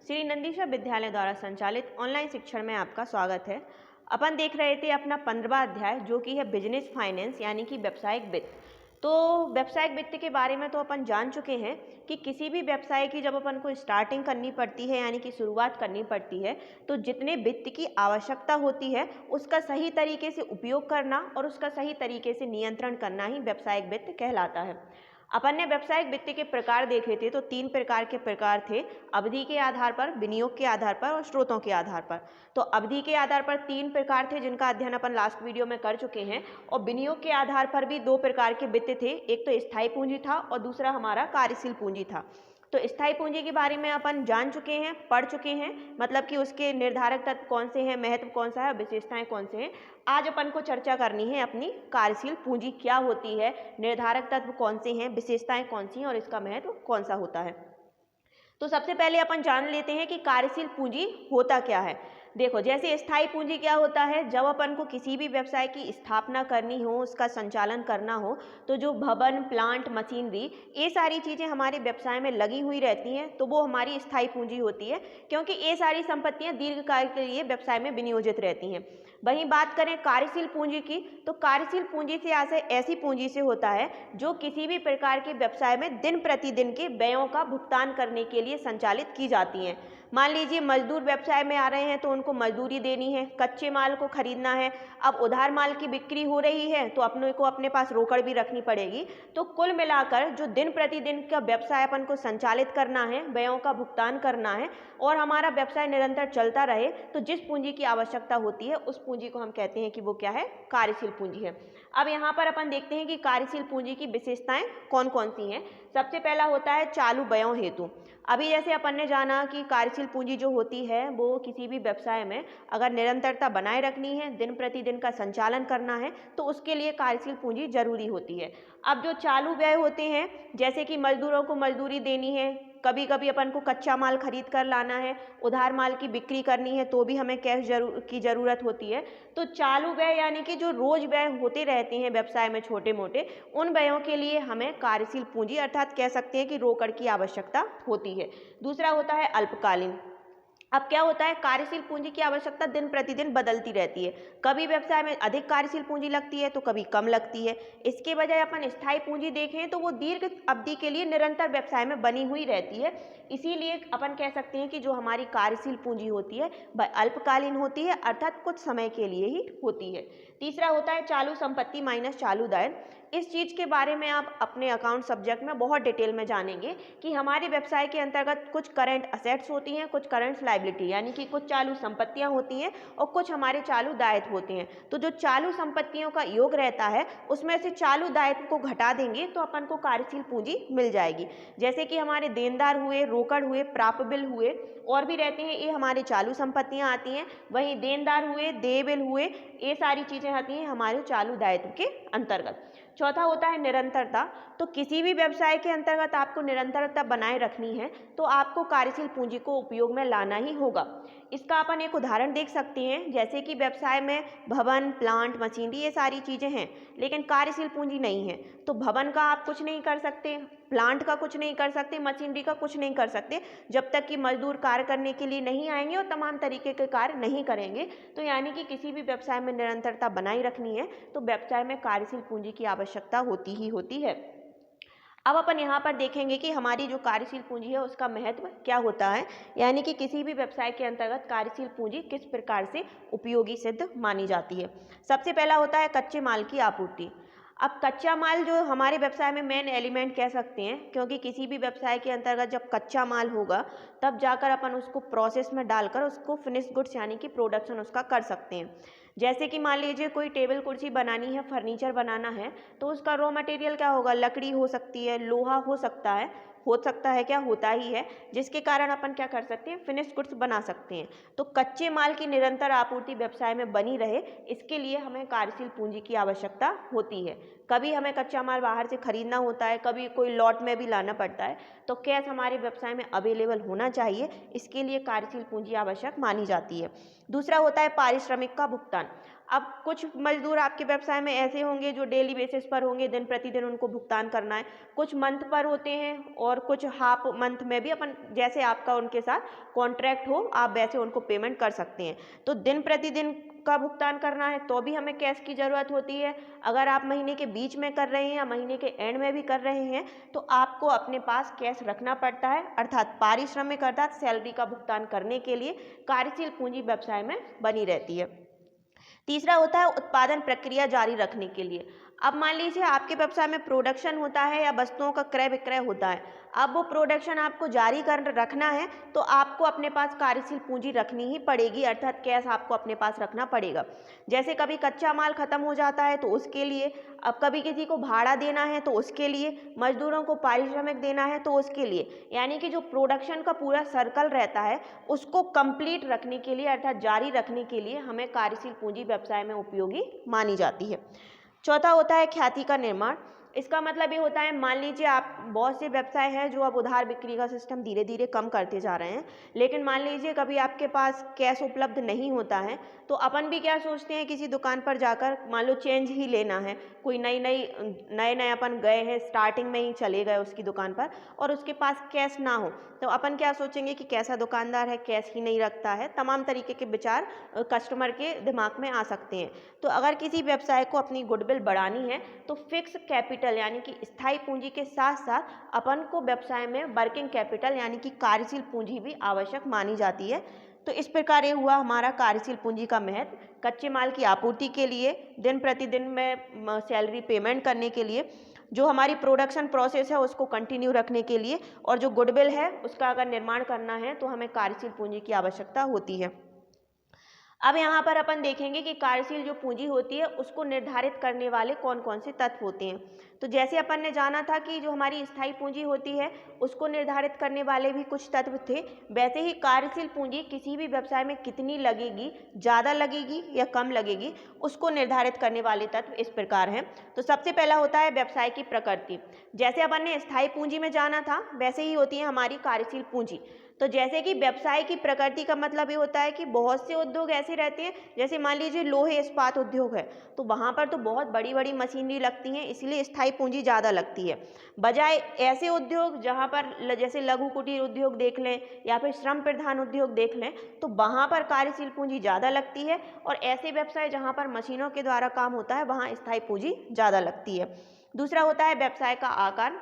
श्री नंदीश्वर विद्यालय द्वारा संचालित ऑनलाइन शिक्षण में आपका स्वागत है। अपन देख रहे थे अपना 15वां अध्याय जो कि है बिजनेस फाइनेंस यानी कि व्यावसायिक वित्त। तो व्यावसायिक वित्त के बारे में तो अपन जान चुके हैं कि किसी भी व्यवसाय की जब अपन को स्टार्टिंग करनी पड़ती है यानी कि शुरुआत करनी पड़ती है तो जितने वित्त की आवश्यकता होती है उसका सही तरीके से उपयोग करना और उसका सही तरीके से नियंत्रण करना ही व्यावसायिक वित्त कहलाता है। अपन ने व्यावसायिक वित्त के प्रकार देखे थे तो 3 प्रकार के प्रकार थे, अवधि के आधार पर, विनियोग के आधार पर और स्रोतों के आधार पर। तो अवधि के आधार पर 3 प्रकार थे जिनका अध्ययन अपन लास्ट वीडियो में कर चुके हैं और विनियोग के आधार पर भी 2 प्रकार के वित्त थे, एक तो स्थायी पूंजी था और दूसरा हमारा कार्यशील पूंजी था। तो स्थायी पूंजी के बारे में अपन जान चुके हैं, पढ़ चुके हैं, मतलब कि उसके निर्धारक तत्व कौन से हैं, महत्व कौन सा है, विशेषताएं कौन से हैं। आज अपन को चर्चा करनी है अपनी कार्यशील पूंजी क्या होती है, निर्धारक तत्व कौन से हैं, विशेषताएं कौन सी हैं और इसका महत्व कौन सा होता है। तो सबसे पहले अपन जान लेते हैं कि कार्यशील पूंजी होता क्या है। देखो, जैसे स्थायी पूंजी क्या होता है, जब अपन को किसी भी व्यवसाय की स्थापना करनी हो, उसका संचालन करना हो, तो जो भवन, प्लांट, मशीनरी, ये सारी चीज़ें हमारे व्यवसाय में लगी हुई रहती हैं तो वो हमारी स्थायी पूंजी होती है, क्योंकि ये सारी संपत्तियां दीर्घकाल के लिए व्यवसाय में विनियोजित रहती हैं। वहीं बात करें कार्यशील पूंजी की, तो कार्यशील पूंजी से ऐसी पूंजी से होता है जो किसी भी प्रकार के व्यवसाय में दिन प्रतिदिन के व्ययों का भुगतान करने के लिए संचालित की जाती हैं। मान लीजिए मजदूर व्यवसाय में आ रहे हैं तो उनको मजदूरी देनी है, कच्चे माल को खरीदना है, अब उधार माल की बिक्री हो रही है तो अपने को अपने पास रोकड़ भी रखनी पड़ेगी। तो कुल मिलाकर जो दिन प्रतिदिन का व्यवसाय अपन को संचालित करना है, व्ययों का भुगतान करना है और हमारा व्यवसाय निरंतर चलता रहे, तो जिस पूंजी की आवश्यकता होती है उस पूंजी को हम कहते हैं कि वो क्या है, कार्यशील पूंजी है। अब यहाँ पर अपन देखते हैं कि कार्यशील पूंजी की विशेषताएं कौन कौन सी हैं। सबसे पहला होता है चालू व्ययों हेतु। अभी जैसे अपन ने जाना कि कार्यशील पूंजी जो होती है वो किसी भी व्यवसाय में अगर निरंतरता बनाए रखनी है, दिन प्रतिदिन का संचालन करना है, तो उसके लिए कार्यशील पूंजी जरूरी होती है। अब जो चालू व्यय होते हैं, जैसे कि मजदूरों को मजदूरी देनी है, कभी कभी अपन को कच्चा माल खरीद कर लाना है, उधार माल की बिक्री करनी है तो भी हमें कैश की ज़रूरत होती है। तो चालू व्यय यानी कि जो रोज व्यय होते रहते हैं व्यवसाय में छोटे मोटे, उन व्ययों के लिए हमें कार्यशील पूंजी अर्थात कह सकते हैं कि रोकड़ की आवश्यकता होती है। दूसरा होता है अल्पकालीन। अब क्या होता है, कार्यशील पूंजी की आवश्यकता दिन प्रतिदिन बदलती रहती है, कभी व्यवसाय में अधिक कार्यशील पूंजी लगती है तो कभी कम लगती है। इसके बजाय अपन स्थायी पूंजी देखें तो वो दीर्घ अवधि के लिए निरंतर व्यवसाय में बनी हुई रहती है। इसीलिए अपन कह सकते हैं कि जो हमारी कार्यशील पूंजी होती है वह अल्पकालीन होती है, अर्थात कुछ समय के लिए ही होती है। तीसरा होता है चालू संपत्ति माइनस चालू दायित्व। इस चीज़ के बारे में आप अपने अकाउंट सब्जेक्ट में बहुत डिटेल में जानेंगे कि हमारे व्यवसाय के अंतर्गत कुछ करंट असेट्स होती हैं, कुछ करंट लायबिलिटी यानी कि कुछ चालू संपत्तियां होती हैं और कुछ हमारे चालू दायित्व होते हैं। तो जो चालू संपत्तियों का योग रहता है उसमें से चालू दायित्व को घटा देंगे तो अपन को कार्यशील पूंजी मिल जाएगी। जैसे कि हमारे देनदार हुए, रोकड़ हुए, प्राप्य बिल हुए और भी रहते हैं, ये हमारे चालू संपत्तियां आती हैं। वहीं देनदार हुए, देय बिल हुए, ये सारी चीज़ें आती हैं हमारे चालू दायित्व के अंतर्गत। चौथा होता है निरंतरता। तो किसी भी व्यवसाय के अंतर्गत आपको निरंतरता बनाए रखनी है तो आपको कार्यशील पूंजी को उपयोग में लाना ही होगा। इसका अपन एक उदाहरण देख सकते हैं, जैसे कि व्यवसाय में भवन, प्लांट, मशीनरी ये सारी चीज़ें हैं लेकिन कार्यशील पूंजी नहीं है, तो भवन का आप कुछ नहीं कर सकते, प्लांट का कुछ नहीं कर सकते, मशीनरी का कुछ नहीं कर सकते जब तक कि मजदूर कार्य करने के लिए नहीं आएंगे और तमाम तरीके के कार्य नहीं करेंगे। तो यानी कि किसी भी व्यवसाय में निरंतरता बनाई रखनी है तो व्यवसाय में कार्यशील पूंजी की आवश्यकता होती ही होती है। अब अपन यहाँ पर देखेंगे कि हमारी जो कार्यशील पूंजी है उसका महत्व क्या होता है, यानी कि किसी भी व्यवसाय के अंतर्गत कार्यशील पूंजी किस प्रकार से उपयोगी सिद्ध मानी जाती है। सबसे पहला होता है कच्चे माल की आपूर्ति। अब कच्चा माल जो हमारे व्यवसाय में मेन एलिमेंट कह सकते हैं, क्योंकि किसी भी व्यवसाय के अंतर्गत जब कच्चा माल होगा तब जाकर अपन उसको प्रोसेस में डालकर उसको फिनिश गुड्स यानी कि प्रोडक्शन उसका कर सकते हैं। जैसे कि मान लीजिए कोई टेबल कुर्सी बनानी है, फर्नीचर बनाना है, तो उसका रॉ मटेरियल क्या होगा, लकड़ी हो सकती है, लोहा हो सकता है, क्या होता ही है, जिसके कारण अपन क्या कर सकते हैं, फिनिश गुड्स बना सकते हैं। तो कच्चे माल की निरंतर आपूर्ति व्यवसाय में बनी रहे, इसके लिए हमें कार्यशील पूंजी की आवश्यकता होती है। कभी हमें कच्चा माल बाहर से खरीदना होता है, कभी कोई लॉट में भी लाना पड़ता है, तो कैश हमारे व्यवसाय में अवेलेबल होना चाहिए, इसके लिए कार्यशील पूंजी आवश्यक मानी जाती है। दूसरा होता है पारिश्रमिक का भुगतान। अब कुछ मजदूर आपके व्यवसाय में ऐसे होंगे जो डेली बेसिस पर होंगे, दिन प्रतिदिन उनको भुगतान करना है, कुछ मंथ पर होते हैं और कुछ हाफ मंथ में भी अपन जैसे आपका उनके साथ कॉन्ट्रैक्ट हो आप वैसे उनको पेमेंट कर सकते हैं। तो दिन प्रतिदिन का भुगतान करना है तो भी हमें कैश की ज़रूरत होती है। अगर आप महीने के बीच में कर रहे हैं या महीने के एंड में भी कर रहे हैं तो आपको अपने पास कैश रखना पड़ता है, अर्थात पारिश्रमिक अर्थात सैलरी का भुगतान करने के लिए कार्यशील पूंजी व्यवसाय में बनी रहती है। तीसरा होता है उत्पादन प्रक्रिया जारी रखने के लिए। अब मान लीजिए आपके व्यवसाय में प्रोडक्शन होता है या वस्तुओं का क्रय विक्रय होता है, अब वो प्रोडक्शन आपको जारी कर रखना है तो आपको अपने पास कार्यशील पूंजी रखनी ही पड़ेगी, अर्थात कैश आपको अपने पास रखना पड़ेगा। जैसे कभी कच्चा माल खत्म हो जाता है तो उसके लिए, अब कभी किसी को भाड़ा देना है तो उसके लिए, मजदूरों को पारिश्रमिक देना है तो उसके लिए, यानी कि जो प्रोडक्शन का पूरा सर्कल रहता है उसको कंप्लीट रखने के लिए अर्थात जारी रखने के लिए हमें कार्यशील पूंजी व्यवसाय में उपयोगी मानी जाती है। चौथा होता है ख्याति का निर्माण। इसका मतलब ये होता है, मान लीजिए आप बहुत से व्यवसाय हैं जो अब उधार बिक्री का सिस्टम धीरे धीरे कम करते जा रहे हैं, लेकिन मान लीजिए कभी आपके पास कैश उपलब्ध नहीं होता है तो अपन भी क्या सोचते हैं, किसी दुकान पर जाकर मान लो चेंज ही लेना है, कोई नए अपन गए हैं, स्टार्टिंग में ही चले गए उसकी दुकान पर और उसके पास कैश ना हो तो अपन क्या सोचेंगे कि कैसा दुकानदार है, कैश ही नहीं रखता है। तमाम तरीके के विचार कस्टमर के दिमाग में आ सकते हैं। तो अगर किसी व्यवसाय को अपनी गुडविल बढ़ानी है तो फिक्स कैपिटल यानी कि स्थायी पूंजी के साथ साथ अपन को व्यवसाय में वर्किंग कैपिटल यानी कि कार्यशील पूंजी भी आवश्यक मानी जाती है। तो इस प्रकार ये हुआ हमारा कार्यशील पूंजी का महत्व। कच्चे माल की आपूर्ति के लिए, दिन प्रतिदिन में सैलरी पेमेंट करने के लिए, जो हमारी प्रोडक्शन प्रोसेस है उसको कंटिन्यू रखने के लिए और जो गुडविल है उसका अगर निर्माण करना है तो हमें कार्यशील पूंजी की आवश्यकता होती है। अब यहाँ पर अपन देखेंगे कि कार्यशील जो पूंजी होती है उसको निर्धारित करने वाले कौन कौन से तत्व होते हैं। तो जैसे अपन ने जाना था कि जो हमारी स्थायी पूंजी होती है उसको निर्धारित करने वाले भी कुछ तत्व थे, वैसे ही कार्यशील पूंजी किसी भी व्यवसाय में कितनी लगेगी, ज़्यादा लगेगी या कम लगेगी, उसको निर्धारित करने वाले तत्व इस प्रकार हैं। तो सबसे पहला होता है व्यवसाय की प्रकृति। जैसे अपन ने स्थायी पूंजी में जाना था वैसे ही होती है हमारी कार्यशील पूंजी। तो जैसे कि व्यवसाय की प्रकृति का मतलब ये होता है कि बहुत से उद्योग ऐसे रहते हैं, जैसे मान लीजिए लोहे इस्पात उद्योग है तो वहाँ पर तो बहुत बड़ी बड़ी मशीनरी लगती हैं, इसलिए स्थायी पूंजी ज़्यादा लगती है। बजाय ऐसे उद्योग जहाँ पर जैसे लघु कुटीर उद्योग देख लें या फिर श्रम प्रधान उद्योग देख लें तो वहाँ पर कार्यशील पूंजी ज़्यादा लगती है, और ऐसे व्यवसाय जहाँ पर मशीनों के द्वारा काम होता है वहाँ स्थायी पूंजी ज़्यादा लगती है। दूसरा होता है व्यवसाय का आकार।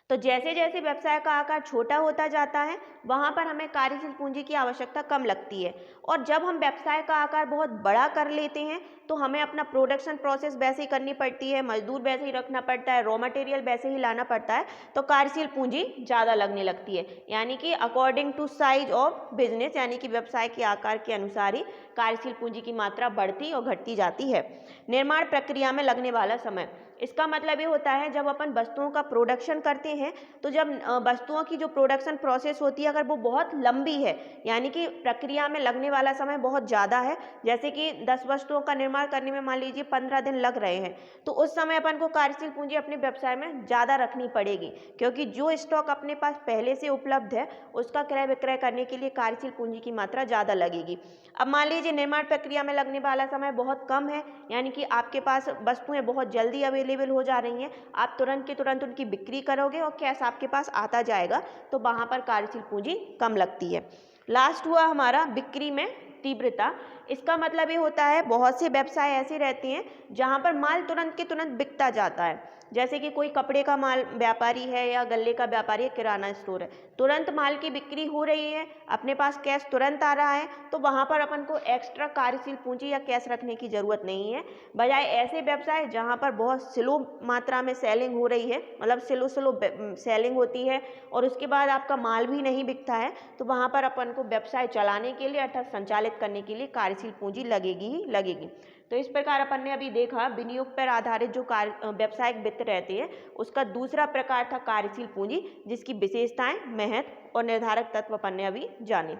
तो जैसे जैसे व्यवसाय का आकार छोटा होता जाता है वहाँ पर हमें कार्यशील पूंजी की आवश्यकता कम लगती है, और जब हम व्यवसाय का आकार बहुत बड़ा कर लेते हैं तो हमें अपना प्रोडक्शन प्रोसेस वैसे ही करनी पड़ती है, मजदूर वैसे ही रखना पड़ता है, रॉ मटेरियल वैसे ही लाना पड़ता है, तो कार्यशील पूंजी ज़्यादा लगने लगती है। यानी कि according to size of business, यानी कि व्यवसाय के आकार के अनुसार ही कार्यशील पूंजी की मात्रा बढ़ती और घटती जाती है। निर्माण प्रक्रिया में लगने वाला समय। इसका मतलब ये होता है जब अपन वस्तुओं का प्रोडक्शन करते हैं तो जब वस्तुओं की जो प्रोडक्शन प्रोसेस होती है अगर वो बहुत लंबी है, यानी कि प्रक्रिया में लगने वाला समय बहुत ज़्यादा है, जैसे कि 10 वस्तुओं का निर्माण करने में मान लीजिए 15 दिन लग रहे हैं, तो उस समय अपन को कार्यशील पूंजी अपने व्यवसाय में ज़्यादा रखनी पड़ेगी, क्योंकि जो स्टॉक अपने पास पहले से उपलब्ध है उसका क्रय विक्रय करने के लिए कार्यशील पूंजी की मात्रा ज़्यादा लगेगी। अब मान लीजिए निर्माण प्रक्रिया में लगने वाला समय बहुत कम है, यानी कि आपके पास वस्तुएं बहुत जल्दी अवेलेबल हो जा रही हैं, आप तुरंत के तुरंत उनकी बिक्री करोगे और कैश आपके पास आता जाएगा, तो वहाँ पर कार्यशील पूंजी कम लगती है। लास्ट हुआ हमारा बिक्री में तीव्रता। इसका मतलब ये होता है बहुत से व्यवसाय ऐसे रहते हैं जहाँ पर माल तुरंत के तुरंत बिकता जाता है, जैसे कि कोई कपड़े का माल व्यापारी है या गल्ले का व्यापारी है, किराना स्टोर है, तुरंत माल की बिक्री हो रही है, अपने पास कैश तुरंत आ रहा है, तो वहाँ पर अपन को एक्स्ट्रा कार्यशील पूंजी या कैश रखने की ज़रूरत नहीं है। बजाय ऐसे व्यवसाय जहाँ पर बहुत स्लो मात्रा में सेलिंग हो रही है, मतलब स्लो सेलिंग होती है और उसके बाद आपका माल भी नहीं बिकता है, तो वहाँ पर अपन को व्यवसाय चलाने के लिए अर्थात संचालित करने के लिए कार्यशील पूंजी लगेगी ही लगेगी। तो इस प्रकार अपन ने अभी देखा विनियोग पर आधारित जो व्यावसायिक वित्त रहती है उसका दूसरा प्रकार था कार्यशील पूंजी, जिसकी विशेषताएं, महत्व और निर्धारक तत्व अपन ने अभी जाने।